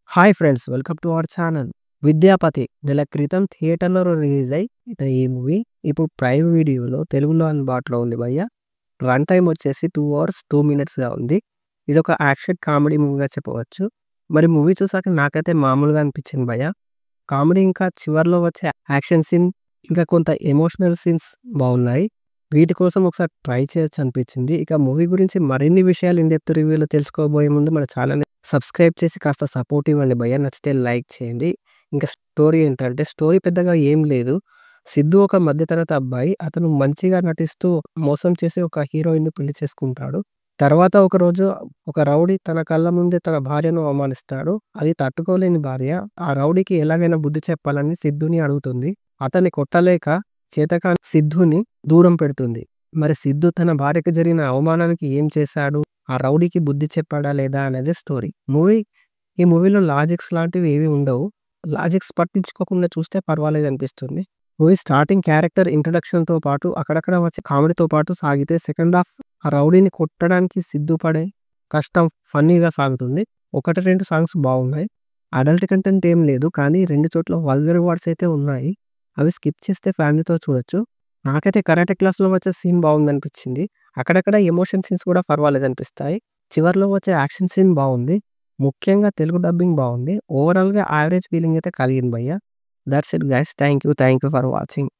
Hi friends, welcome to our channel. 'Vidyapati' నెల క్రితం థియేటర్‌లో రిలీజ్ ఈ మూవీ ఇప్పుడు ప్రైమ్ వీడియోలో తెలుగులో అందుబాటులో ఉంది భయ్యా. రన్ టైమ్ వచ్చేసి 2 అవర్స్ 2 మినిట్స్‌గా ఉంది. ఇదొక యాక్షన్ కామెడీ మూవీగా చెప్పవచ్చు. మరి మూవీ చూసాక నాకైతే మామూలుగా అనిపించింది భయ్యా. కామెడీ ఇంకా చివర్లో వచ్చే యాక్షన్ సీన్ ఇంకా కొంత ఎమోషనల్ సీన్స్ బాగున్నాయి. వీటి కోసం ఒకసారి ట్రై చేయొచ్చు అనిపించింది. ఇక మూవీ గురించి మరిన్ని విషయాలు ఇన్ డెప్త్ రివ్యూలో తెలుసుకోబోయే ముందు మన ఛానల్‌ని సబ్స్క్రైబ్ చేసి కాస్త సపోర్ట్ ఇవ్వండి భయ్యా. నచ్చితే లైక్ చేయండి. ఇంకా స్టోరీ ఏంటంటే స్టోరీ పెద్దగా ఏం లేదు. సిద్ధు ఒక మధ్య తరగతి అబ్బాయి. అతను మంచిగా నటిస్తూ మోసం చేసి ఒక హీరోయిన్‌ని పెళ్లి చేసుకుంటాడు. తర్వాత ఒకరోజు ఒక రౌడీ తన కళ్ళ ముందే తన భార్యను అవమానిస్తాడు. అది తట్టుకోలేని భార్య ఆ రౌడీకి ఎలాగైనా బుద్ధి చెప్పాలని సిద్ధుని అడుగుతుంది. అతన్ని కొట్టలేక చేతకాని సిద్ధుని దూరం పెడుతుంది. మరి సిద్ధు తన భార్యకి జరిగిన అవమానానికి ఏం చేశాడు? ఆ రౌడీకి బుద్ధి చెప్పాడా లేదా అనేది స్టోరీ. ఈ మూవీలో లాజిక్స్ లాంటివి ఏవి ఉండవు. లాజిక్స్ పట్టించుకోకుండా చూస్తే పర్వాలేదనిపిస్తుంది. మూవీ స్టార్టింగ్ క్యారెక్టర్ ఇంట్రడక్షన్‌తో పాటు అక్కడక్కడ వచ్చే కామెడీతో పాటు సాగితే సెకండ్ హాఫ్ ఆ రౌడీని కొట్టడానికి సిద్ధు పడే కష్టం ఫన్నీగా సాగుతుంది. 1, 2 సాంగ్స్ బాగున్నాయి. అడల్ట్ కంటెంట్ ఏం లేదు. కానీ 2 చోట్ల వల్గర్ వర్డ్స్ అయితే ఉన్నాయి. అవి స్కిప్ చేస్తే ఫ్యామిలీతో చూడొచ్చు. నాకైతే కరాటే క్లాస్‌లో వచ్చే సీన్ బాగుందనిపించింది. అక్కడక్కడ ఎమోషన్ సీన్స్ కూడా పర్వాలేదనిపిస్తాయి. చివర్లో వచ్చే యాక్షన్ సీన్ బాగుంది. ముఖ్యంగా తెలుగు డబ్బింగ్ బాగుంది. ఓవరాల్‌గా యావరేజ్ ఫీలింగ్ అయితే కలిగింది భయ్యా. That's it guys. Thank you for watching.